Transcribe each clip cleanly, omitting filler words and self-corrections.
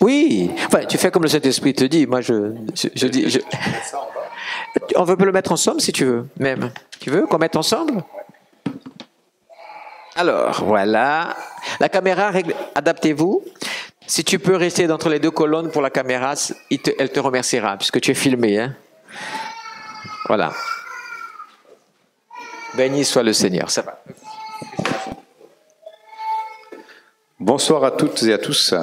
Oui, enfin, tu fais comme le Saint-Esprit te dit. Moi, je dis... On peut le mettre ensemble si tu veux, même. Tu veux qu'on mette ensemble? Alors, voilà. La caméra, adaptez-vous. Si tu peux rester entre les deux colonnes pour la caméra, elle te remerciera, puisque tu es filmé. Hein? Voilà. Béni soit le Seigneur. Ça va. Bonsoir à toutes et à tous.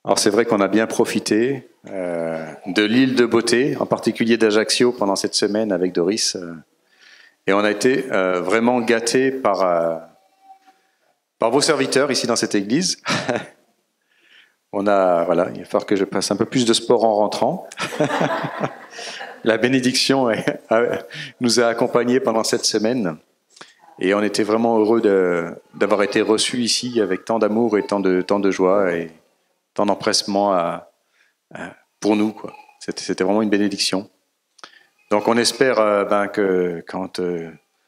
Alors c'est vrai qu'on a bien profité de l'île de beauté, en particulier d'Ajaccio pendant cette semaine avec Doris. Et on a été vraiment gâtés par vos serviteurs ici dans cette église. Voilà, il va falloir que je passe un peu plus de sport en rentrant. La bénédiction nous a accompagnés pendant cette semaine. Et on était vraiment heureux d'avoir été reçus ici avec tant d'amour et tant de joie et tant d'empressement pour nous, quoi. C'était vraiment une bénédiction. Donc on espère que quand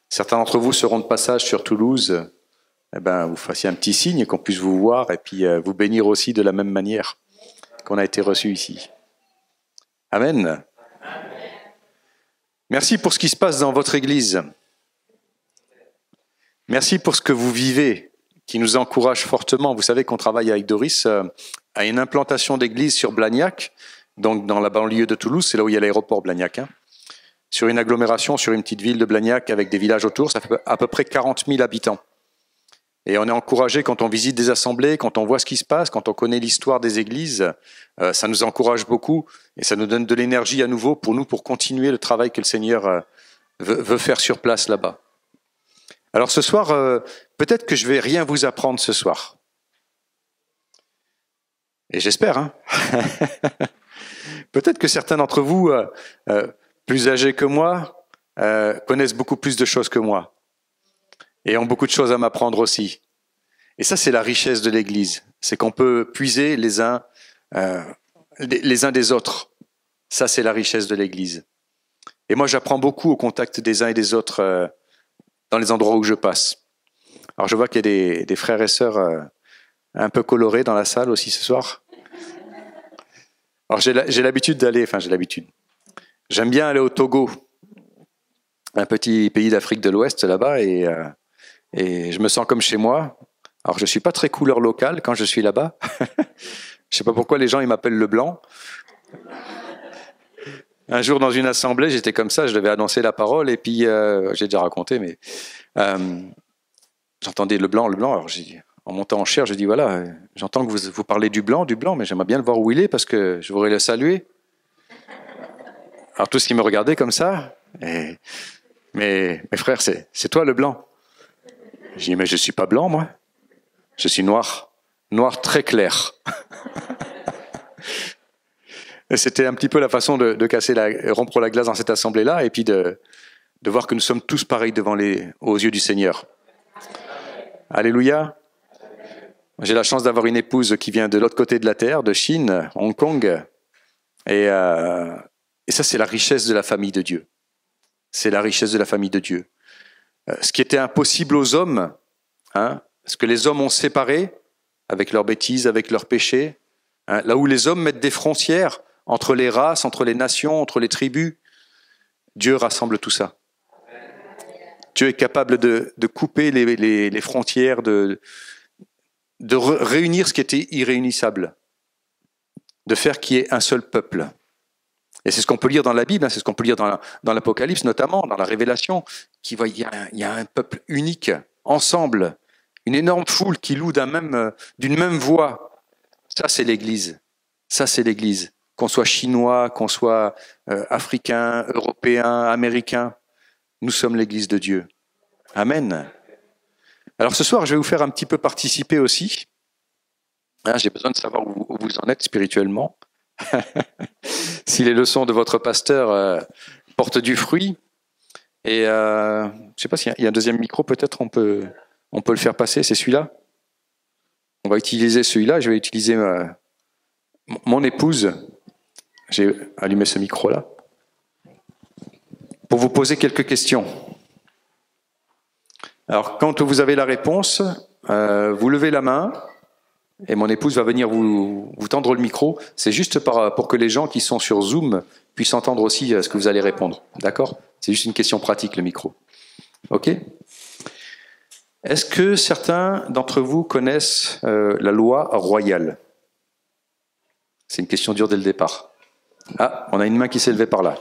certains d'entre vous seront de passage sur Toulouse, vous fassiez un petit signe, qu'on puisse vous voir et puis vous bénir aussi de la même manière qu'on a été reçus ici. Amen. Merci pour ce qui se passe dans votre église. Merci pour ce que vous vivez, qui nous encourage fortement. Vous savez qu'on travaille avec Doris à une implantation d'église sur Blagnac, donc dans la banlieue de Toulouse, c'est là où il y a l'aéroport Blagnac, sur une agglomération, sur une petite ville de Blagnac avec des villages autour, ça fait à peu près 40 000 habitants. Et on est encouragé quand on visite des assemblées, quand on voit ce qui se passe, quand on connaît l'histoire des églises, ça nous encourage beaucoup et ça nous donne de l'énergie à nouveau pour continuer le travail que le Seigneur veut faire sur place là-bas. Alors ce soir, peut-être que je vais rien vous apprendre ce soir. Et j'espère, hein. Peut-être que certains d'entre vous, plus âgés que moi, connaissent beaucoup plus de choses que moi. Et ont beaucoup de choses à m'apprendre aussi. Et ça, c'est la richesse de l'Église. C'est qu'on peut puiser les uns des autres. Ça, c'est la richesse de l'Église. Et moi, j'apprends beaucoup au contact des uns et des autres dans les endroits où je passe. Alors, je vois qu'il y a des frères et sœurs un peu colorés dans la salle aussi ce soir. Alors, j'ai l'habitude d'aller, j'aime bien aller au Togo, un petit pays d'Afrique de l'Ouest là-bas, et je me sens comme chez moi. Alors, je suis pas très couleur locale quand je suis là-bas. Je sais pas pourquoi les gens ils m'appellent le blanc. Un jour, dans une assemblée, j'étais comme ça, je devais annoncer la parole, et puis, j'ai déjà raconté, mais j'entendais le blanc, alors en montant en chair, j'ai dit, voilà, j'entends que vous parlez du blanc, mais j'aimerais bien le voir où il est, parce que je voudrais le saluer. Alors, tous qui me regardaient comme ça, mais mes frères, c'est toi le blanc. J'ai dit, mais je suis pas blanc, moi. Je suis noir très clair. Et c'était un petit peu la façon de rompre la glace dans cette assemblée-là, et puis de voir que nous sommes tous pareils aux yeux du Seigneur. Alléluia. J'ai la chance d'avoir une épouse qui vient de l'autre côté de la terre, de Chine, Hong Kong, et ça, c'est la richesse de la famille de Dieu. C'est la richesse de la famille de Dieu. Ce qui était impossible aux hommes, ce que les hommes ont séparé avec leurs bêtises, avec leurs péchés, là où les hommes mettent des frontières entre les races, entre les nations, entre les tribus, Dieu rassemble tout ça. Dieu est capable de couper les frontières, de réunir ce qui était irréunissable, de faire qu'il y ait un seul peuple. Et c'est ce qu'on peut lire dans la Bible, c'est ce qu'on peut lire dans l'Apocalypse notamment, dans la Révélation, il y a un peuple unique, ensemble, une énorme foule qui loue d'une même voix. Ça, c'est l'Église. Ça, c'est l'Église. Qu'on soit chinois, qu'on soit africain, européen, américain, nous sommes l'Église de Dieu. Amen. Alors ce soir, je vais vous faire un petit peu participer aussi. J'ai besoin de savoir où vous en êtes spirituellement. Si les leçons de votre pasteur portent du fruit. Et je ne sais pas s'il y a un deuxième micro, peut-être on peut le faire passer, c'est celui-là. On va utiliser celui-là, je vais utiliser mon épouse. J'ai allumé ce micro-là. Pour vous poser quelques questions. Alors, quand vous avez la réponse, vous levez la main et mon épouse va venir vous tendre le micro. C'est juste pour que les gens qui sont sur Zoom puissent entendre aussi ce que vous allez répondre. D'accord? C'est juste une question pratique, le micro. OK? Est-ce que certains d'entre vous connaissent la loi royale? C'est une question dure dès le départ. Ah, on a une main qui s'est levée par là.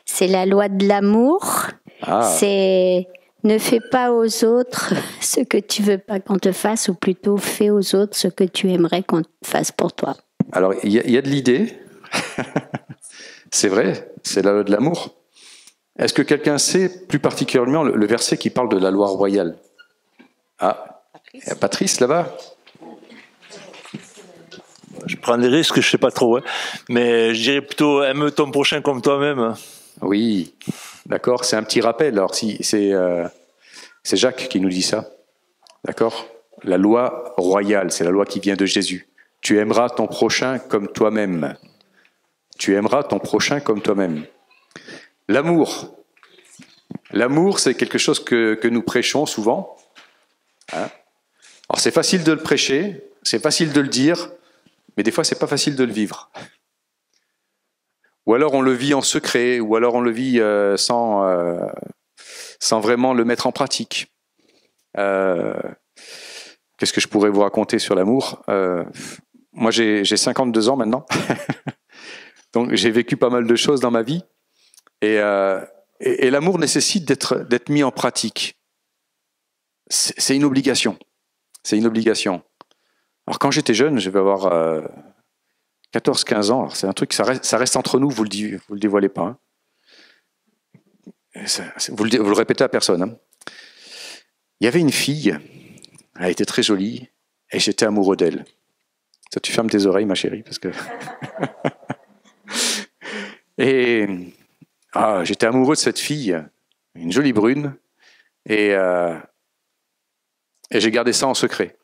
C'est la loi de l'amour. Ah. C'est ne fais pas aux autres ce que tu veux pas qu'on te fasse, ou plutôt fais aux autres ce que tu aimerais qu'on fasse pour toi. Alors, il y a de l'idée. C'est vrai, c'est la loi de l'amour. Est-ce que quelqu'un sait plus particulièrement le verset qui parle de la loi royale? Ah, il y a Patrice là-bas. Je prends des risques, je sais pas trop, hein. Mais je dirais plutôt aime ton prochain comme toi-même. Oui, d'accord, c'est un petit rappel. Alors, si c'est Jacques qui nous dit ça, d'accord? La loi royale, c'est la loi qui vient de Jésus. Tu aimeras ton prochain comme toi-même. Tu aimeras ton prochain comme toi-même. L'amour. L'amour, c'est quelque chose que nous prêchons souvent. Hein? Alors, c'est facile de le prêcher, c'est facile de le dire, mais des fois, c'est pas facile de le vivre. Ou alors, on le vit en secret, ou alors on le vit sans vraiment le mettre en pratique. Qu'est-ce que je pourrais vous raconter sur l'amour? Moi, j'ai 52 ans maintenant. Donc, j'ai vécu pas mal de choses dans ma vie. Et l'amour nécessite d'être mis en pratique. C'est une obligation. C'est une obligation. Alors, quand j'étais jeune, je vais avoir 14-15 ans. C'est un truc, ça reste entre nous, vous le dévoilez pas. Hein. Vous le répétez à personne. Hein. Il y avait une fille, elle était très jolie, et j'étais amoureux d'elle. Ça, tu fermes tes oreilles, ma chérie, parce que... Et j'étais amoureux de cette fille, une jolie brune, et j'ai gardé ça en secret.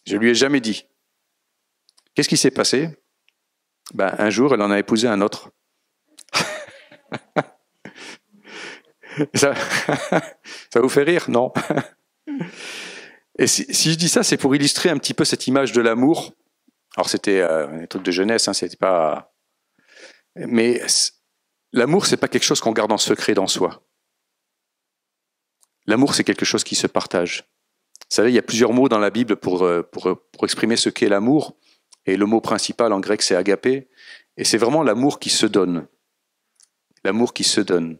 Je lui ai jamais dit. Qu'est-ce qui s'est passé? Un jour, elle en a épousé un autre. Ça vous fait rire? Non. Et si je dis ça, c'est pour illustrer un petit peu cette image de l'amour. Alors, c'était un truc de jeunesse, hein, c'était pas... Mais l'amour, c'est pas quelque chose qu'on garde en secret dans soi. L'amour, c'est quelque chose qui se partage. Vous savez, il y a plusieurs mots dans la Bible pour exprimer ce qu'est l'amour. Et le mot principal en grec, c'est agapé. Et c'est vraiment l'amour qui se donne. L'amour qui se donne.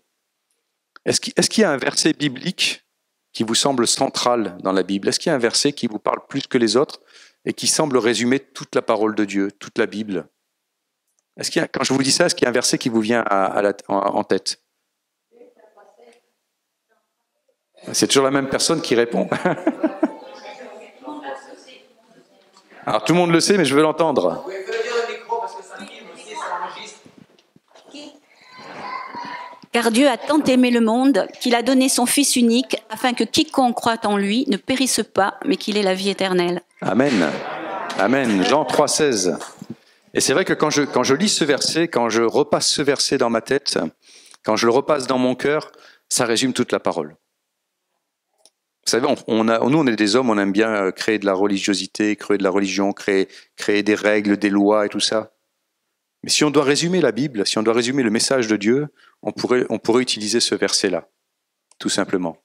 Est-ce qu'il y a un verset biblique qui vous semble central dans la Bible? Est-ce qu'il y a un verset qui vous parle plus que les autres et qui semble résumer toute la parole de Dieu, toute la Bible? Quand je vous dis ça, est-ce qu'il y a un verset qui vous vient en tête? C'est toujours la même personne qui répond. Alors tout le monde le sait, mais je veux l'entendre. Vous pouvez le dire au micro parce que ça filme aussi, ça enregistre. Car Dieu a tant aimé le monde qu'il a donné son Fils unique afin que quiconque croit en lui ne périsse pas, mais qu'il ait la vie éternelle. Amen. Amen. Jean 3,16. Et c'est vrai que quand je lis ce verset, quand je repasse ce verset dans ma tête, quand je le repasse dans mon cœur, ça résume toute la parole. Vous savez, nous, on est des hommes, on aime bien créer de la religiosité, créer de la religion, créer des règles, des lois et tout ça. Mais si on doit résumer la Bible, si on doit résumer le message de Dieu, on pourrait utiliser ce verset-là, tout simplement.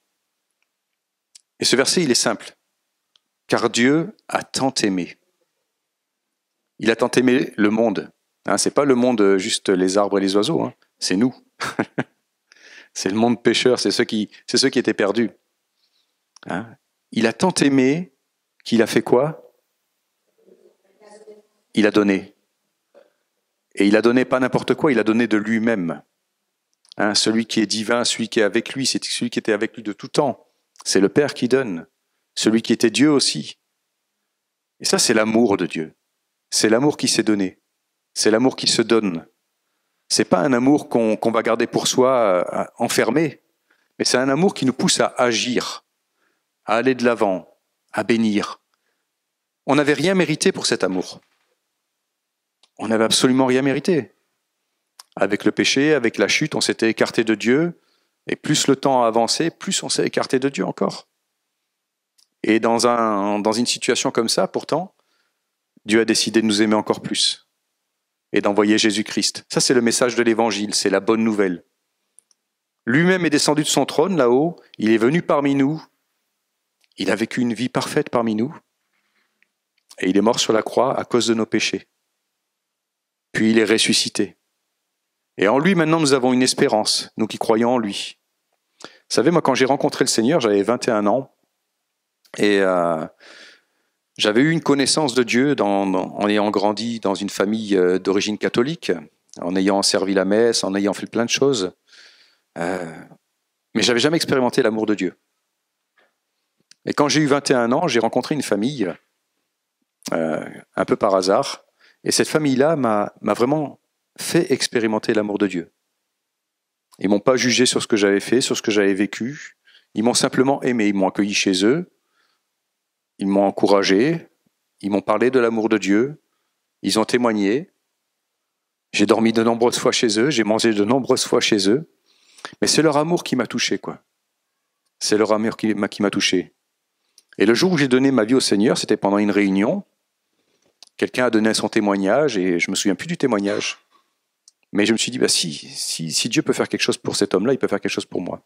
Et ce verset, il est simple. Car Dieu a tant aimé. Il a tant aimé le monde. Hein, c'est pas le monde juste les arbres et les oiseaux, hein, c'est nous. C'est le monde pécheur, c'est ceux qui étaient perdus. Hein? Il a tant aimé qu'il a fait quoi? Il a donné. Et il a donné pas n'importe quoi, il a donné de lui-même. Hein? Celui qui est divin, celui qui est avec lui, c'est celui qui était avec lui de tout temps. C'est le Père qui donne. Celui qui était Dieu aussi. Et ça, c'est l'amour de Dieu. C'est l'amour qui s'est donné. C'est l'amour qui se donne. C'est pas un amour qu'on va garder pour soi, enfermé, mais c'est un amour qui nous pousse à agir, à aller de l'avant, à bénir. On n'avait rien mérité pour cet amour. On n'avait absolument rien mérité. Avec le péché, avec la chute, on s'était écarté de Dieu, et plus le temps a avancé, plus on s'est écarté de Dieu encore. Et dans une situation comme ça, pourtant, Dieu a décidé de nous aimer encore plus et d'envoyer Jésus-Christ. Ça, c'est le message de l'Évangile, c'est la bonne nouvelle. Lui-même est descendu de son trône là-haut, il est venu parmi nous, il a vécu une vie parfaite parmi nous, et il est mort sur la croix à cause de nos péchés. Puis il est ressuscité. Et en lui, maintenant, nous avons une espérance, nous qui croyons en lui. Vous savez, moi, quand j'ai rencontré le Seigneur, j'avais 21 ans, et j'avais eu une connaissance de Dieu en ayant grandi dans une famille d'origine catholique, en ayant servi la messe, en ayant fait plein de choses. Mais j'avais jamais expérimenté l'amour de Dieu. Et quand j'ai eu 21 ans, j'ai rencontré une famille, un peu par hasard, et cette famille-là m'a vraiment fait expérimenter l'amour de Dieu. Ils m'ont pas jugé sur ce que j'avais fait, sur ce que j'avais vécu. Ils m'ont simplement aimé. Ils m'ont accueilli chez eux. Ils m'ont encouragé. Ils m'ont parlé de l'amour de Dieu. Ils ont témoigné. J'ai dormi de nombreuses fois chez eux. J'ai mangé de nombreuses fois chez eux. Mais c'est leur amour qui m'a touché, quoi. C'est leur amour qui m'a touché. Et le jour où j'ai donné ma vie au Seigneur, c'était pendant une réunion. Quelqu'un a donné son témoignage et je me souviens plus du témoignage. Mais je me suis dit, si Dieu peut faire quelque chose pour cet homme-là, il peut faire quelque chose pour moi.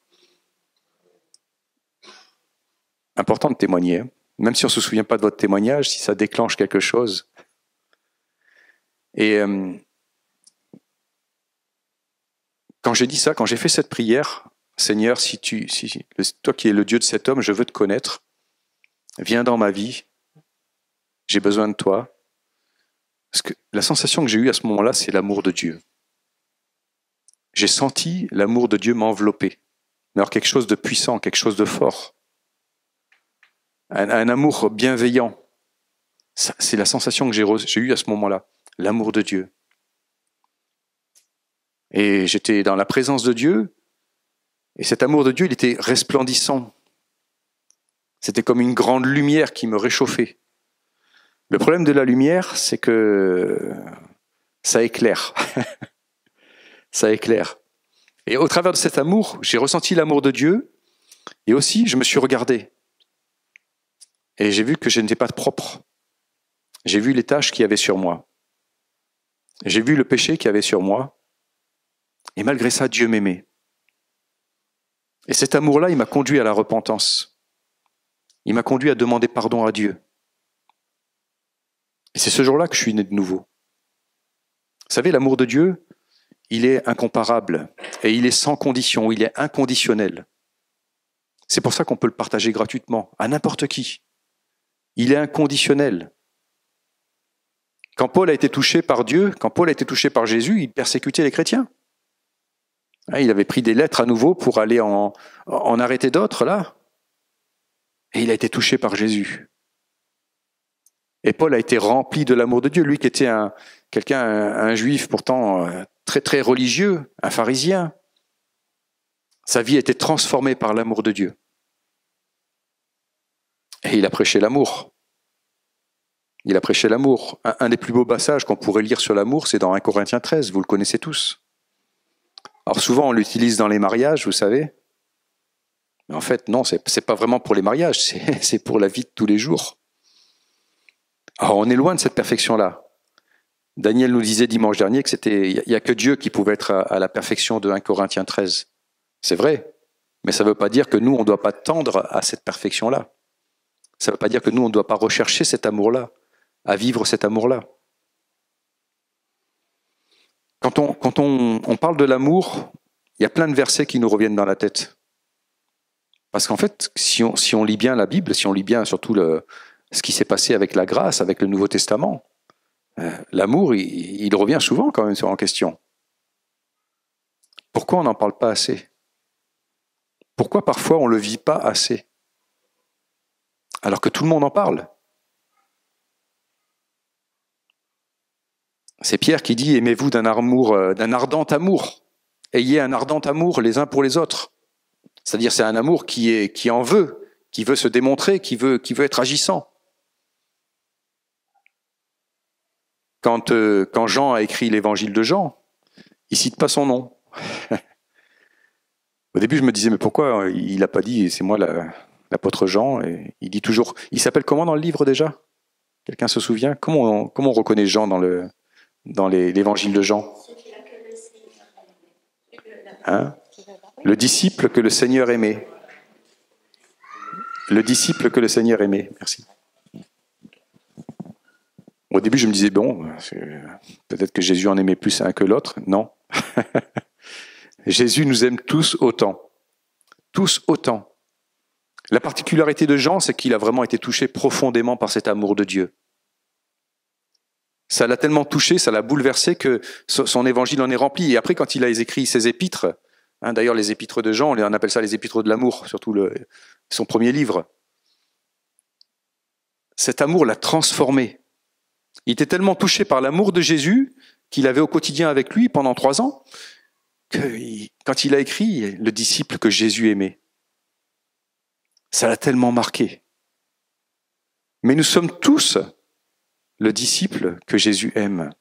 Important de témoigner. Hein. Même si on ne se souvient pas de votre témoignage, si ça déclenche quelque chose. Et quand j'ai dit ça, quand j'ai fait cette prière, Seigneur, toi qui es le Dieu de cet homme, je veux te connaître. Viens dans ma vie. J'ai besoin de toi. Parce que la sensation que j'ai eue à ce moment-là, c'est l'amour de Dieu. J'ai senti l'amour de Dieu m'envelopper. Mais alors quelque chose de puissant, quelque chose de fort. Un amour bienveillant. C'est la sensation que j'ai eue à ce moment-là. L'amour de Dieu. Et j'étais dans la présence de Dieu. Et cet amour de Dieu, il était resplendissant. C'était comme une grande lumière qui me réchauffait. Le problème de la lumière, c'est que ça éclaire. Ça éclaire. Et au travers de cet amour, j'ai ressenti l'amour de Dieu. Et aussi, je me suis regardé. Et j'ai vu que je n'étais pas propre. J'ai vu les taches qu'il y avait sur moi. J'ai vu le péché qu'il y avait sur moi. Et malgré ça, Dieu m'aimait. Et cet amour-là, il m'a conduit à la repentance. Il m'a conduit à demander pardon à Dieu. Et c'est ce jour-là que je suis né de nouveau. Vous savez, l'amour de Dieu, il est incomparable. Et il est sans condition, il est inconditionnel. C'est pour ça qu'on peut le partager gratuitement, à n'importe qui. Il est inconditionnel. Quand Paul a été touché par Dieu, quand Paul a été touché par Jésus, il persécutait les chrétiens. Il avait pris des lettres à nouveau pour aller en arrêter d'autres, là. Et il a été touché par Jésus. Et Paul a été rempli de l'amour de Dieu. Lui qui était un juif pourtant très très religieux, un pharisien. Sa vie a été transformée par l'amour de Dieu. Et il a prêché l'amour. Il a prêché l'amour. Un des plus beaux passages qu'on pourrait lire sur l'amour, c'est dans 1 Corinthiens 13, vous le connaissez tous. Alors souvent on l'utilise dans les mariages, vous savez. Mais en fait, non, c'est pas vraiment pour les mariages, c'est pour la vie de tous les jours. Alors on est loin de cette perfection-là. Daniel nous disait dimanche dernier que il n'y a que Dieu qui pouvait être à la perfection de 1 Corinthiens 13. C'est vrai, mais ça ne veut pas dire que nous, on ne doit pas tendre à cette perfection-là. Ça ne veut pas dire que nous, on ne doit pas rechercher cet amour-là, à vivre cet amour-là. Quand on parle de l'amour, il y a plein de versets qui nous reviennent dans la tête. Parce qu'en fait, si on lit bien la Bible, si on lit bien surtout ce qui s'est passé avec la grâce, avec le Nouveau Testament, l'amour, il revient souvent quand même en question. Pourquoi on n'en parle pas assez ? Pourquoi parfois on ne le vit pas assez ? Alors que tout le monde en parle. C'est Pierre qui dit « Aimez-vous d'un ardent amour. Ayez un ardent amour les uns pour les autres. » C'est-à-dire c'est un amour qui en veut, qui veut se démontrer, qui veut être agissant. Quand Jean a écrit l'évangile de Jean, il ne cite pas son nom. Au début, je me disais, mais pourquoi il n'a pas dit, c'est moi l'apôtre Jean, et il dit toujours, il s'appelle comment dans le livre déjà? Quelqu'un se souvient? Comment on reconnaît Jean dans l'évangile de Jean? Hein? Le disciple que le Seigneur aimait. Le disciple que le Seigneur aimait. Merci. Au début, je me disais, bon, peut-être que Jésus en aimait plus un que l'autre. Non. Jésus nous aime tous autant. Tous autant. La particularité de Jean, c'est qu'il a vraiment été touché profondément par cet amour de Dieu. Ça l'a tellement touché, ça l'a bouleversé que son évangile en est rempli. Et après, quand il a écrit ses épîtres, hein, d'ailleurs les épîtres de Jean, on appelle ça les épîtres de l'amour, surtout son premier livre, cet amour l'a transformé. Il était tellement touché par l'amour de Jésus qu'il avait au quotidien avec lui pendant 3 ans, que quand il a écrit « Le disciple que Jésus aimait », ça l'a tellement marqué. Mais nous sommes tous le disciple que Jésus aime.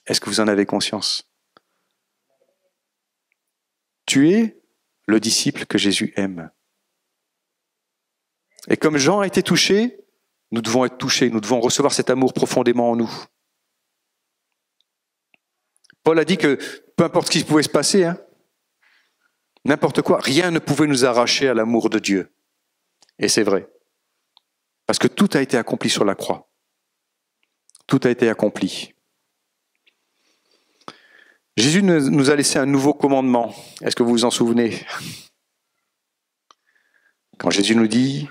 Est-ce que vous en avez conscience? Tu es le disciple que Jésus aime. Et comme Jean a été touché, nous devons être touchés, nous devons recevoir cet amour profondément en nous. Paul a dit que peu importe ce qui pouvait se passer, hein, n'importe quoi, rien ne pouvait nous arracher à l'amour de Dieu. Et c'est vrai. Parce que tout a été accompli sur la croix. Tout a été accompli. Jésus nous a laissé un nouveau commandement. Est-ce que vous vous en souvenez? Quand Jésus nous dit,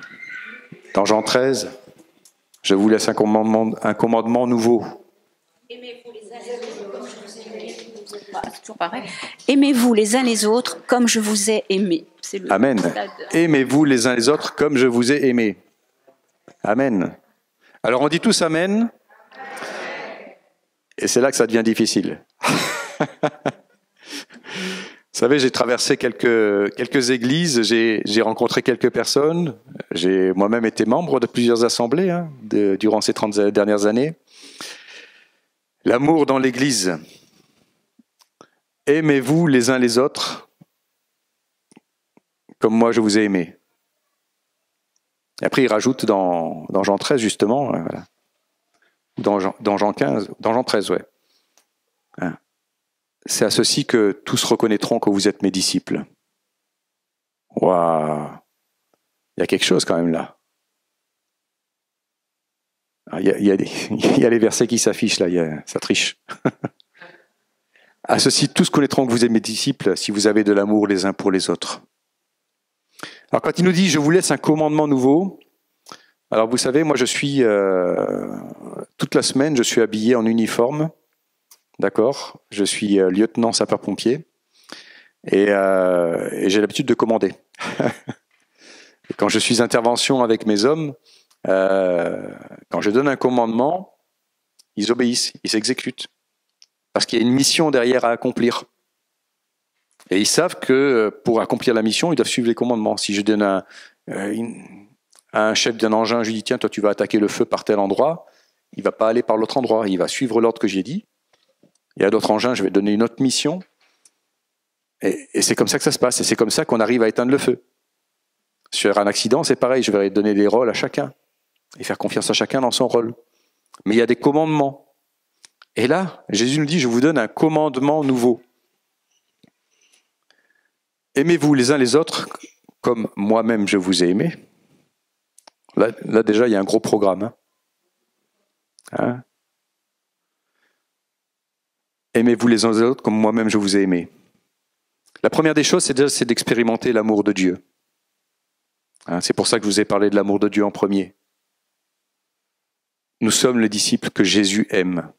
dans Jean 13, « Je vous laisse un commandement nouveau. » Aimez-vous les uns les autres comme je vous ai aimé. C'est toujours pareil. Aimez-vous les uns les autres comme je vous ai aimé. Amen. Aimez-vous les uns les autres comme je vous ai aimé. Amen. Alors on dit tous Amen. Et c'est là que ça devient difficile. Vous savez, j'ai traversé quelques églises, j'ai rencontré quelques personnes, j'ai moi-même été membre de plusieurs assemblées durant ces 30 dernières années. L'amour dans l'église. Aimez-vous les uns les autres comme moi je vous ai aimé. Et après il rajoute dans Jean 13 justement, voilà. Dans Jean 15, dans Jean 13, ouais. C'est à ceci que tous reconnaîtront que vous êtes mes disciples. Waouh! Il y a quelque chose quand même là. Il y a les versets qui s'affichent là, ça triche. À ceci, tous connaîtront que vous êtes mes disciples si vous avez de l'amour les uns pour les autres. Alors quand il nous dit « Je vous laisse un commandement nouveau », alors vous savez, moi je suis, toute la semaine, je suis habillé en uniforme. D'accord, je suis lieutenant sapeur-pompier et j'ai l'habitude de commander. Et quand je suis intervention avec mes hommes, quand je donne un commandement, ils obéissent, ils s'exécutent. Parce qu'il y a une mission derrière à accomplir. Et ils savent que pour accomplir la mission, ils doivent suivre les commandements. Si je donne à un chef d'un engin, je lui dis tiens, toi tu vas attaquer le feu par tel endroit, il ne va pas aller par l'autre endroit, il va suivre l'ordre que j'ai dit. Il y a d'autres engins, je vais donner une autre mission. Et c'est comme ça que ça se passe. Et c'est comme ça qu'on arrive à éteindre le feu. Sur un accident, c'est pareil. Je vais donner des rôles à chacun. Et faire confiance à chacun dans son rôle. Mais il y a des commandements. Et là, Jésus nous dit, je vous donne un commandement nouveau. Aimez-vous les uns les autres comme moi-même je vous ai aimé. Là déjà, il y a un gros programme. Hein? Aimez-vous les uns les autres comme moi-même je vous ai aimé. La première des choses, c'est d'expérimenter l'amour de Dieu. Hein, c'est pour ça que je vous ai parlé de l'amour de Dieu en premier. Nous sommes les disciples que Jésus aime.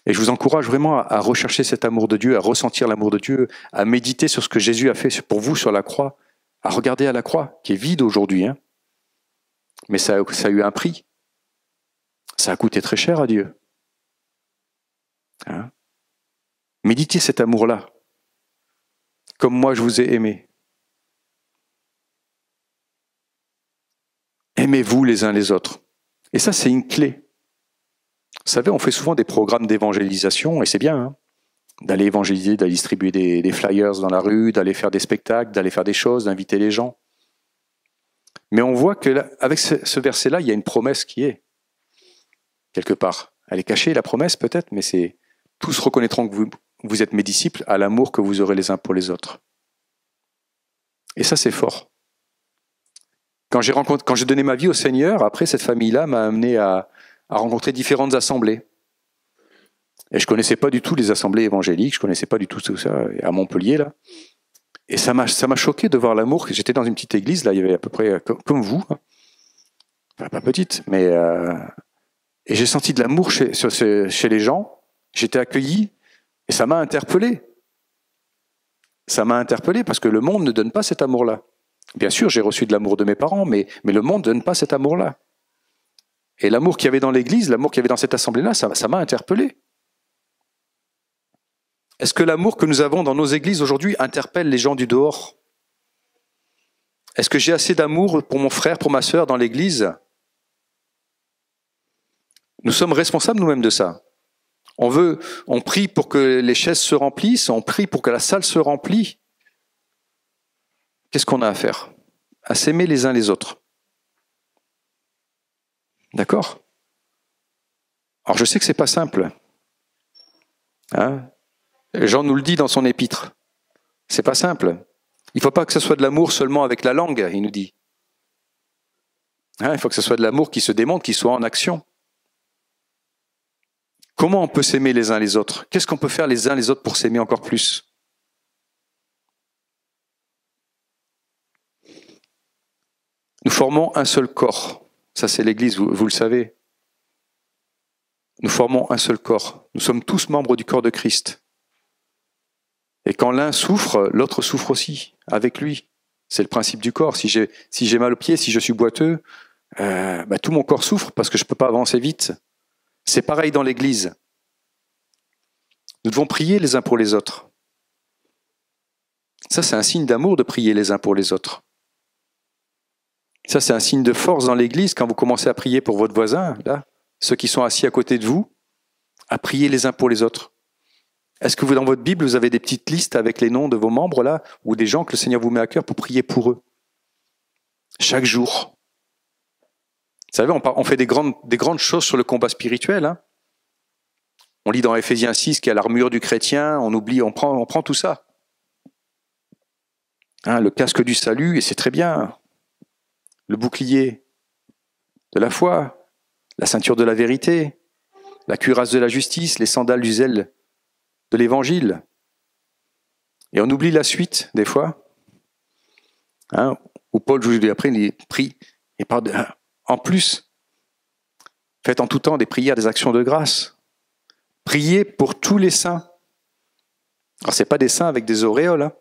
Et je vous encourage vraiment à rechercher cet amour de Dieu, à ressentir l'amour de Dieu, à méditer sur ce que Jésus a fait pour vous sur la croix, à regarder à la croix, qui est vide aujourd'hui. Hein. Mais ça a eu un prix. Ça a coûté très cher à Dieu. Hein? Méditez cet amour-là, comme moi je vous ai aimé. Aimez-vous les uns les autres. Et ça, c'est une clé. Vous savez, on fait souvent des programmes d'évangélisation, et c'est bien, hein, d'aller évangéliser, d'aller distribuer des flyers dans la rue, d'aller faire des spectacles, d'aller faire des choses, d'inviter les gens. Mais on voit que là, avec ce verset-là, il y a une promesse qui est, quelque part. Elle est cachée, la promesse peut-être, mais c'est tous reconnaîtront que vous êtes mes disciples à l'amour que vous aurez les uns pour les autres. Et ça, c'est fort. Quand j'ai donné ma vie au Seigneur, après, cette famille-là m'a amené à rencontrer différentes assemblées. Et je connaissais pas du tout les assemblées évangéliques, je connaissais pas du tout ça, à Montpellier, là. Et ça m'a choqué de voir l'amour. J'étais dans une petite église, là, il y avait à peu près comme vous. Enfin, pas petite, mais... Et j'ai senti de l'amour chez les gens. J'étais accueilli, et ça m'a interpellé. Ça m'a interpellé, parce que le monde ne donne pas cet amour-là. Bien sûr, j'ai reçu de l'amour de mes parents, mais le monde ne donne pas cet amour-là. Et l'amour qu'il y avait dans l'église, l'amour qu'il y avait dans cette assemblée-là, ça m'a interpellé. Est-ce que l'amour que nous avons dans nos églises aujourd'hui interpelle les gens du dehors? Est-ce que j'ai assez d'amour pour mon frère, pour ma sœur dans l'église? Nous sommes responsables nous-mêmes de ça. On prie pour que les chaises se remplissent, on prie pour que la salle se remplisse. Qu'est-ce qu'on a à faire? À s'aimer les uns les autres. D'accord? Alors je sais que c'est pas simple. Hein? Jean nous le dit dans son épître. C'est pas simple. Il ne faut pas que ce soit de l'amour seulement avec la langue, il nous dit. Hein? Il faut que ce soit de l'amour qui se démontre, qui soit en action. Comment on peut s'aimer les uns les autres? Qu'est-ce qu'on peut faire les uns les autres pour s'aimer encore plus? Nous formons un seul corps. Ça, c'est l'Église, vous le savez. Nous formons un seul corps. Nous sommes tous membres du corps de Christ. Et quand l'un souffre, l'autre souffre aussi, avec lui. C'est le principe du corps. Si j'ai mal aux pieds, si je suis boiteux, tout mon corps souffre parce que je ne peux pas avancer vite. C'est pareil dans l'Église. Nous devons prier les uns pour les autres. Ça, c'est un signe d'amour de prier les uns pour les autres. Ça, c'est un signe de force dans l'Église quand vous commencez à prier pour votre voisin, là, ceux qui sont assis à côté de vous, à prier les uns pour les autres. Est-ce que vous, dans votre Bible, vous avez des petites listes avec les noms de vos membres, là, ou des gens que le Seigneur vous met à cœur pour prier pour eux? Chaque jour. Vous savez, on fait des grandes choses sur le combat spirituel. Hein. On lit dans Éphésiens 6 qu'il y a l'armure du chrétien, on prend tout ça. Hein, le casque du salut, et c'est très bien. Le bouclier de la foi, la ceinture de la vérité, la cuirasse de la justice, les sandales du zèle de l'évangile. Et on oublie la suite, des fois. Hein, où Paul, je vous dis après, il prie. Et en plus, faites en tout temps des prières, des actions de grâce. Priez pour tous les saints. Alors, ce n'est pas des saints avec des auréoles. Hein.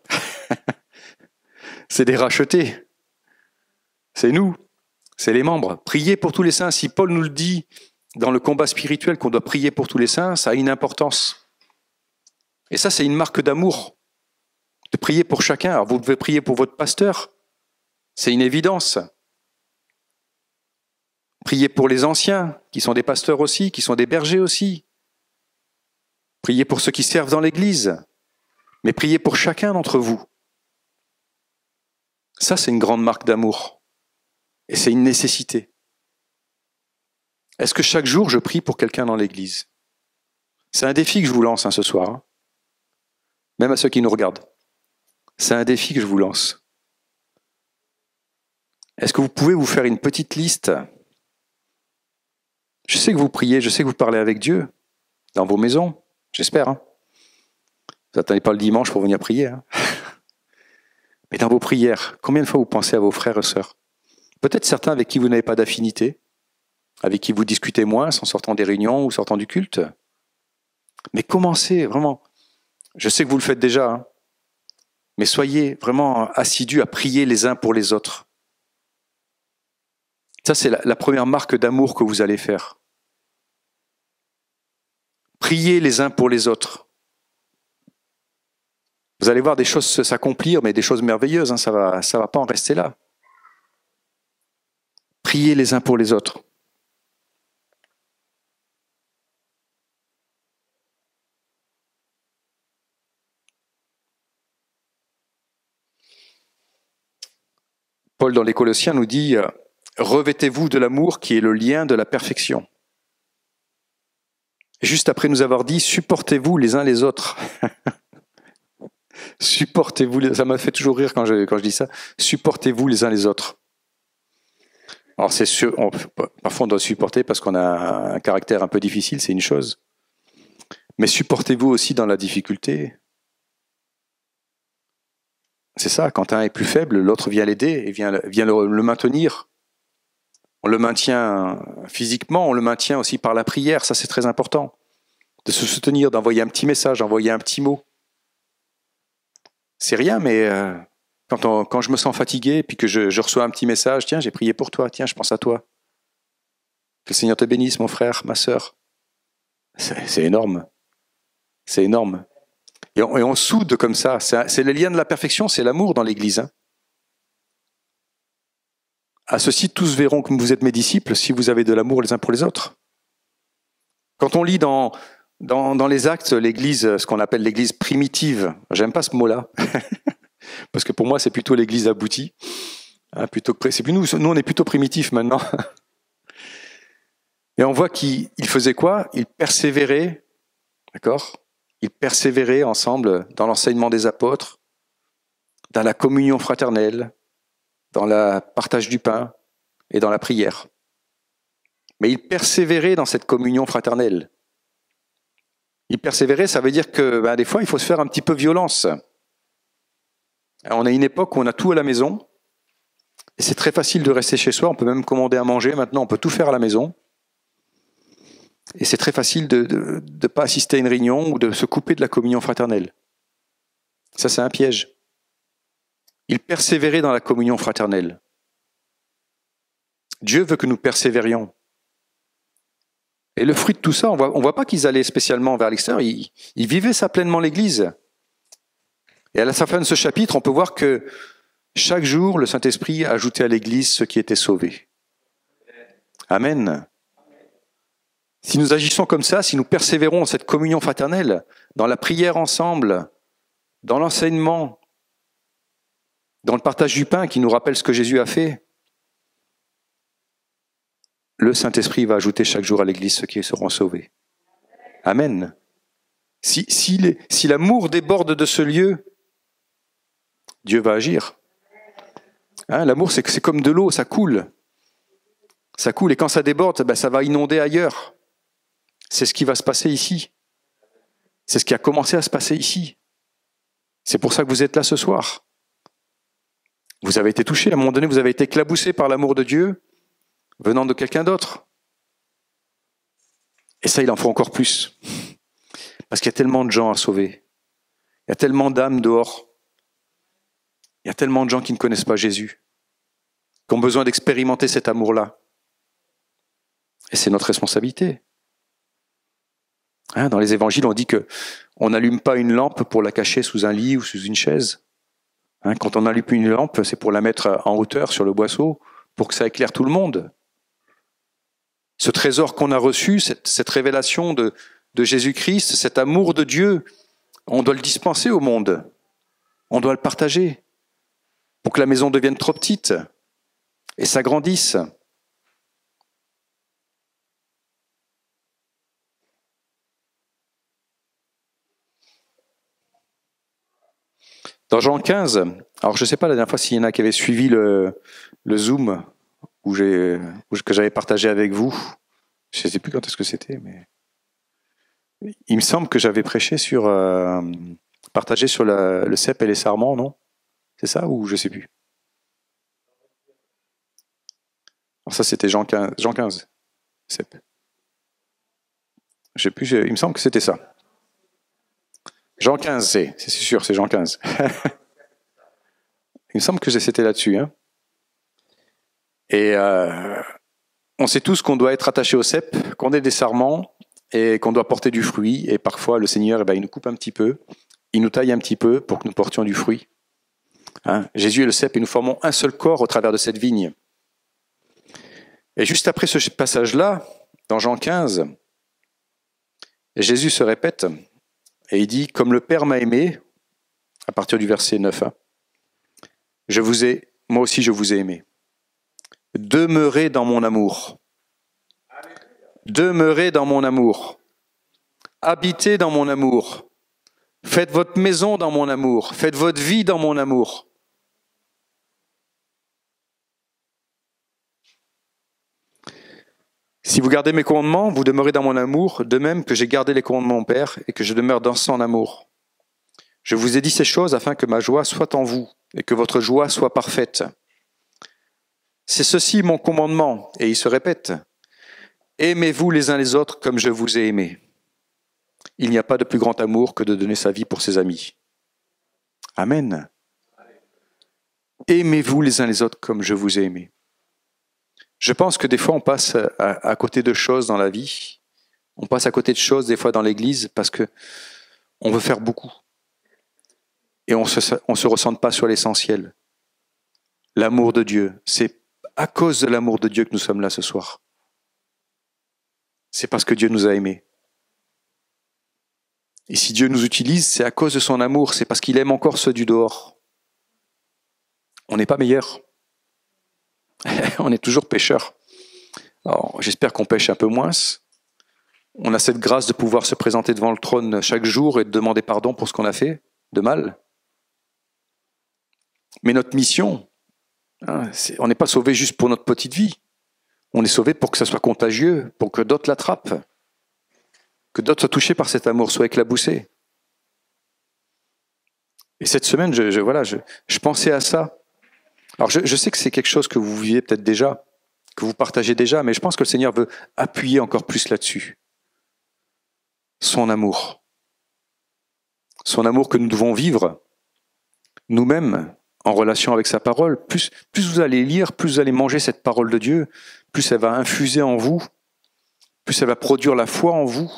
C'est des rachetés. C'est nous. C'est les membres. Priez pour tous les saints. Si Paul nous le dit dans le combat spirituel qu'on doit prier pour tous les saints, ça a une importance. Et ça, c'est une marque d'amour. De prier pour chacun. Alors, vous devez prier pour votre pasteur. C'est une évidence. Priez pour les anciens, qui sont des pasteurs aussi, qui sont des bergers aussi. Priez pour ceux qui servent dans l'Église. Mais priez pour chacun d'entre vous. Ça, c'est une grande marque d'amour. Et c'est une nécessité. Est-ce que chaque jour, je prie pour quelqu'un dans l'Église? C'est un défi que je vous lance ce soir. Hein. Même à ceux qui nous regardent. C'est un défi que je vous lance. Est-ce que vous pouvez vous faire une petite liste? Je sais que vous priez, je sais que vous parlez avec Dieu dans vos maisons, j'espère. Hein. Vous n'attendez pas le dimanche pour venir prier. Hein. Mais dans vos prières, combien de fois vous pensez à vos frères et sœurs? Peut-être certains avec qui vous n'avez pas d'affinité, avec qui vous discutez moins en sortant des réunions ou sortant du culte. Mais commencez vraiment. Je sais que vous le faites déjà, hein. Mais soyez vraiment assidus à prier les uns pour les autres. Ça, c'est la première marque d'amour que vous allez faire. Priez les uns pour les autres. Vous allez voir des choses s'accomplir, mais des choses merveilleuses, hein, ça va pas en rester là. Priez les uns pour les autres. Paul dans les Colossiens nous dit « Revêtez-vous de l'amour qui est le lien de la perfection ». Juste après nous avoir dit « Supportez-vous les uns les autres ». Supportez-vous, ça m'a fait toujours rire quand je dis ça. Supportez-vous les uns les autres. Alors c'est sûr, parfois on doit supporter parce qu'on a un caractère un peu difficile, c'est une chose. Mais supportez-vous aussi dans la difficulté. C'est ça, quand un est plus faible, l'autre vient l'aider et vient le maintenir. On le maintient physiquement, on le maintient aussi par la prière, ça c'est très important. De se soutenir, d'envoyer un petit message, d'envoyer un petit mot. C'est rien, mais quand je me sens fatigué et puis que je reçois un petit message, tiens, j'ai prié pour toi, tiens, je pense à toi. Que le Seigneur te bénisse, mon frère, ma sœur. C'est énorme. C'est énorme. Et on soude comme ça. C'est le lien de la perfection, c'est l'amour dans l'Église. Hein. À ceci, tous verront que vous êtes mes disciples si vous avez de l'amour les uns pour les autres. Quand on lit dans les Actes, l'Église, ce qu'on appelle l'Église primitive, j'aime pas ce mot-là, parce que pour moi, c'est plutôt l'Église aboutie. Hein, nous, on est plutôt primitifs maintenant. Et on voit qu'ils faisaient quoi? Ils persévéraient, d'accord? Ils persévéraient ensemble dans l'enseignement des apôtres, dans la communion fraternelle, dans le partage du pain et dans la prière. Mais ils persévéraient dans cette communion fraternelle. Ils persévéraient, ça veut dire que des fois, il faut se faire un petit peu violence. On a une époque où on a tout à la maison, et c'est très facile de rester chez soi, on peut même commander à manger, maintenant on peut tout faire à la maison. Et c'est très facile de ne pas assister à une réunion ou de se couper de la communion fraternelle. Ça, c'est un piège. Ils persévéraient dans la communion fraternelle. Dieu veut que nous persévérions. Et le fruit de tout ça, on voit pas qu'ils allaient spécialement vers l'extérieur, ils vivaient ça pleinement l'Église. Et à la fin de ce chapitre, on peut voir que chaque jour, le Saint-Esprit a ajouté à l'Église ceux qui étaient sauvés. Amen. Si nous agissons comme ça, si nous persévérons dans cette communion fraternelle, dans la prière ensemble, dans l'enseignement, dans le partage du pain qui nous rappelle ce que Jésus a fait, le Saint-Esprit va ajouter chaque jour à l'Église ceux qui seront sauvés. Amen. Si l'amour déborde de ce lieu, Dieu va agir. Hein, l'amour, c'est comme de l'eau, ça coule. Ça coule et quand ça déborde, ça va inonder ailleurs. C'est ce qui va se passer ici. C'est ce qui a commencé à se passer ici. C'est pour ça que vous êtes là ce soir. Vous avez été touchés, à un moment donné, vous avez été éclaboussés par l'amour de Dieu venant de quelqu'un d'autre. Et ça, il en faut encore plus. Parce qu'il y a tellement de gens à sauver. Il y a tellement d'âmes dehors. Il y a tellement de gens qui ne connaissent pas Jésus, qui ont besoin d'expérimenter cet amour-là. Et c'est notre responsabilité. Hein, dans les évangiles, on dit qu'on n'allume pas une lampe pour la cacher sous un lit ou sous une chaise. Hein, quand on allume une lampe, c'est pour la mettre en hauteur sur le boisseau, pour que ça éclaire tout le monde. Ce trésor qu'on a reçu, cette révélation de Jésus-Christ, cet amour de Dieu, on doit le dispenser au monde. On doit le partager pour que la maison devienne trop petite et s'agrandisse. Dans Jean 15, alors je ne sais pas la dernière fois s'il y en a qui avaient suivi le Zoom que j'avais partagé avec vous. Je ne sais plus quand est-ce que c'était, mais il me semble que j'avais prêché partagé sur le cep et les sarments, non? C'est ça ou je ne sais plus? Alors ça c'était Jean 15, cep. Je sais plus, il me semble que c'était ça. Jean 15, c'est sûr, c'est Jean 15. Il me semble que c'était là-dessus. Hein. Et on sait tous qu'on doit être attaché au cep, qu'on est des sarments et qu'on doit porter du fruit. Et parfois, le Seigneur, il nous coupe un petit peu, il nous taille un petit peu pour que nous portions du fruit. Hein. Jésus est le cep et nous formons un seul corps au travers de cette vigne. Et juste après ce passage-là, dans Jean 15, Jésus se répète et il dit « Comme le Père m'a aimé », à partir du verset 9, hein, « Je vous ai moi aussi je vous ai aimé. Demeurez dans mon amour. Demeurez dans mon amour. Habitez dans mon amour. Faites votre maison dans mon amour. Faites votre vie dans mon amour. Si vous gardez mes commandements, vous demeurez dans mon amour, de même que j'ai gardé les commandements de mon Père et que je demeure dans son amour. Je vous ai dit ces choses afin que ma joie soit en vous et que votre joie soit parfaite. C'est ceci mon commandement, et il se répète. Aimez-vous les uns les autres comme je vous ai aimé. Il n'y a pas de plus grand amour que de donner sa vie pour ses amis. Amen. Aimez-vous les uns les autres comme je vous ai aimé. Je pense que des fois on passe à côté de choses dans la vie. On passe à côté de choses des fois dans l'église parce que on veut faire beaucoup. Et on se ressente pas sur l'essentiel. L'amour de Dieu. C'est à cause de l'amour de Dieu que nous sommes là ce soir. C'est parce que Dieu nous a aimés. Et si Dieu nous utilise, c'est à cause de son amour, c'est parce qu'il aime encore ceux du dehors. On n'est pas meilleurs. On est toujours pécheurs. Alors, j'espère qu'on pêche un peu moins. On a cette grâce de pouvoir se présenter devant le trône chaque jour et de demander pardon pour ce qu'on a fait de mal. Mais notre mission, on n'est pas sauvé juste pour notre petite vie. On est sauvé pour que ça soit contagieux, pour que d'autres l'attrapent, que d'autres soient touchés par cet amour, soient éclaboussés. Et cette semaine, je pensais à ça. Alors je sais que c'est quelque chose que vous vivez peut-être déjà, que vous partagez déjà, mais je pense que le Seigneur veut appuyer encore plus là-dessus. Son amour. Son amour que nous devons vivre nous-mêmes en relation avec sa parole. Plus vous allez lire, plus vous allez manger cette parole de Dieu, plus elle va infuser en vous, plus elle va produire la foi en vous,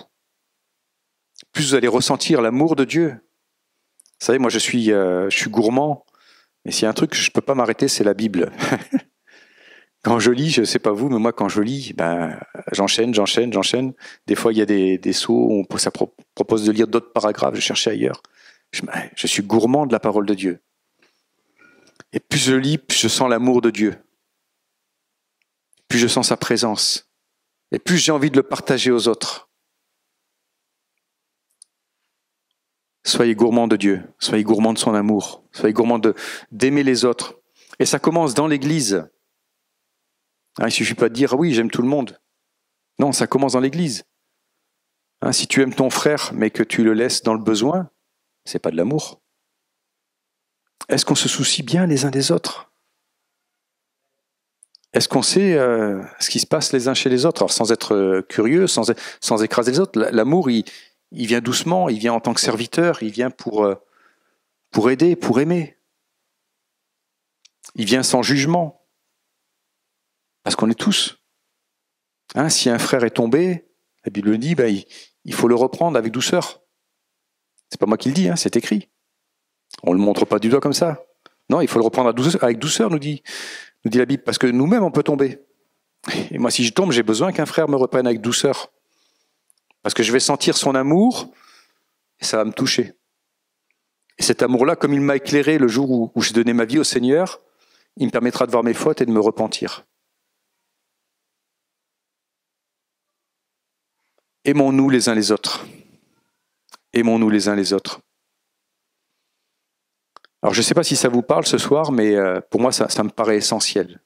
plus vous allez ressentir l'amour de Dieu. Vous savez, moi je suis gourmand, mais s'il y a un truc que je ne peux pas m'arrêter, c'est la Bible. Quand je lis, je ne sais pas vous, mais moi quand je lis, j'enchaîne. Des fois il y a des sauts où ça propose de lire d'autres paragraphes, je cherchais ailleurs. Je suis gourmand de la parole de Dieu. Et plus je lis, plus je sens l'amour de Dieu. Plus je sens sa présence. Et plus j'ai envie de le partager aux autres. Soyez gourmands de Dieu. Soyez gourmands de son amour. Soyez gourmands d'aimer les autres. Et ça commence dans l'église. Il ne suffit pas de dire « oui, j'aime tout le monde ». Non, ça commence dans l'église. Si tu aimes ton frère, mais que tu le laisses dans le besoin, c'est pas de l'amour. Est-ce qu'on se soucie bien les uns des autres? Est-ce qu'on sait ce qui se passe les uns chez les autres? Alors sans être curieux, sans écraser les autres. L'amour, il vient doucement, il vient en tant que serviteur, il vient pour aider, pour aimer. Il vient sans jugement. Parce qu'on est tous. Si un frère est tombé, la Bible dit, il faut le reprendre avec douceur. C'est pas moi qui le dis, c'est écrit. On ne le montre pas du doigt comme ça. Non, il faut le reprendre avec douceur, nous dit la Bible, parce que nous-mêmes, on peut tomber. Et moi, si je tombe, j'ai besoin qu'un frère me reprenne avec douceur. Parce que je vais sentir son amour, et ça va me toucher. Et cet amour-là, comme il m'a éclairé le jour où j'ai donné ma vie au Seigneur, il me permettra de voir mes fautes et de me repentir. Aimons-nous les uns les autres. Aimons-nous les uns les autres. Alors je ne sais pas si ça vous parle ce soir, mais pour moi ça me paraît essentiel.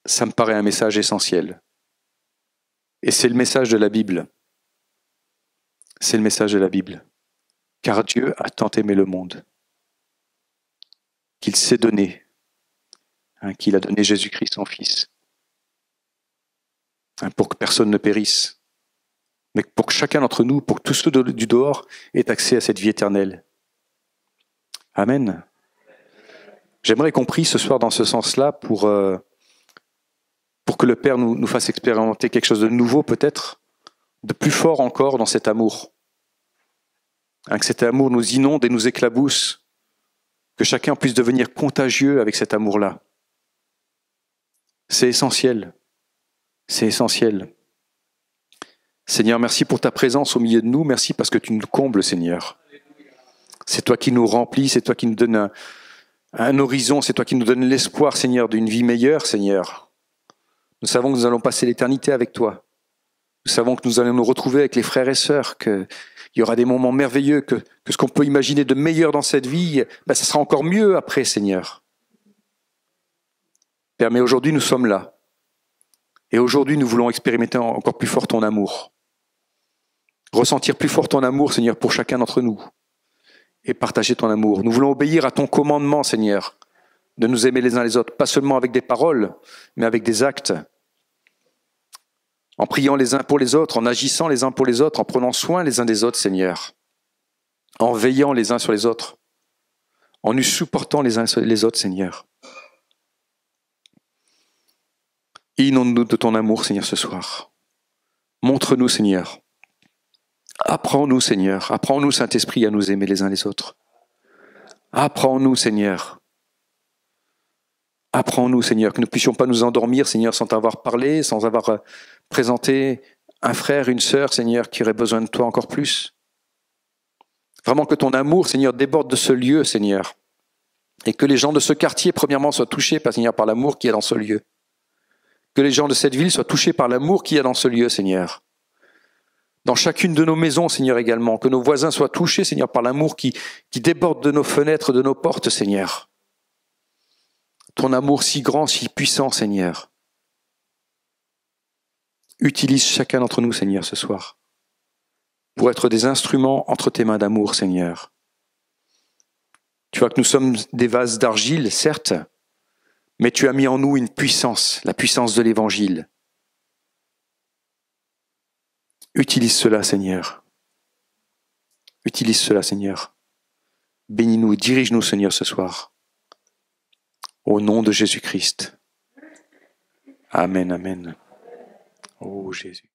Ça me paraît un message essentiel. Et c'est le message de la Bible. C'est le message de la Bible. Car Dieu a tant aimé le monde qu'il s'est donné, qu'il a donné Jésus-Christ son Fils, pour que personne ne périsse, mais pour que chacun d'entre nous, pour que tous ceux du dehors aient accès à cette vie éternelle. Amen. J'aimerais qu'on prie ce soir dans ce sens-là pour que le Père nous fasse expérimenter quelque chose de nouveau peut-être, de plus fort encore dans cet amour. Que cet amour nous inonde et nous éclabousse, que chacun puisse devenir contagieux avec cet amour-là. C'est essentiel. C'est essentiel. Seigneur, merci pour ta présence au milieu de nous. Merci parce que tu nous combles, Seigneur. C'est toi qui nous remplis, c'est toi qui nous donnes un horizon, c'est toi qui nous donnes l'espoir, Seigneur, d'une vie meilleure, Seigneur. Nous savons que nous allons passer l'éternité avec toi. Nous savons que nous allons nous retrouver avec les frères et sœurs, qu'il y aura des moments merveilleux, que ce qu'on peut imaginer de meilleur dans cette vie, ça sera encore mieux après, Seigneur. Père, mais aujourd'hui nous sommes là. Et aujourd'hui nous voulons expérimenter encore plus fort ton amour. Ressentir plus fort ton amour, Seigneur, pour chacun d'entre nous. Et partager ton amour. Nous voulons obéir à ton commandement, Seigneur, de nous aimer les uns les autres, pas seulement avec des paroles, mais avec des actes. En priant les uns pour les autres, en agissant les uns pour les autres, en prenant soin les uns des autres, Seigneur. En veillant les uns sur les autres. En nous supportant les uns sur les autres, Seigneur. Inonde-nous de ton amour, Seigneur, ce soir. Montre-nous, Seigneur. Apprends-nous, Seigneur. Apprends-nous, Saint-Esprit, à nous aimer les uns les autres. Apprends-nous, Seigneur. Apprends-nous, Seigneur, que nous ne puissions pas nous endormir, Seigneur, sans t'avoir parlé, sans avoir présenté un frère, une sœur, Seigneur, qui aurait besoin de toi encore plus. Vraiment que ton amour, Seigneur, déborde de ce lieu, Seigneur. Et que les gens de ce quartier, premièrement, soient touchés, Seigneur, par l'amour qu'il y a dans ce lieu. Que les gens de cette ville soient touchés par l'amour qu'il y a dans ce lieu, Seigneur. Dans chacune de nos maisons, Seigneur, également. Que nos voisins soient touchés, Seigneur, par l'amour qui déborde de nos fenêtres, de nos portes, Seigneur. Ton amour si grand, si puissant, Seigneur. Utilise chacun d'entre nous, Seigneur, ce soir, pour être des instruments entre tes mains d'amour, Seigneur. Tu vois que nous sommes des vases d'argile, certes, mais tu as mis en nous une puissance, la puissance de l'Évangile. Utilise cela, Seigneur. Utilise cela, Seigneur. Bénis-nous, dirige-nous, Seigneur, ce soir. Au nom de Jésus-Christ. Amen, amen. Oh Jésus.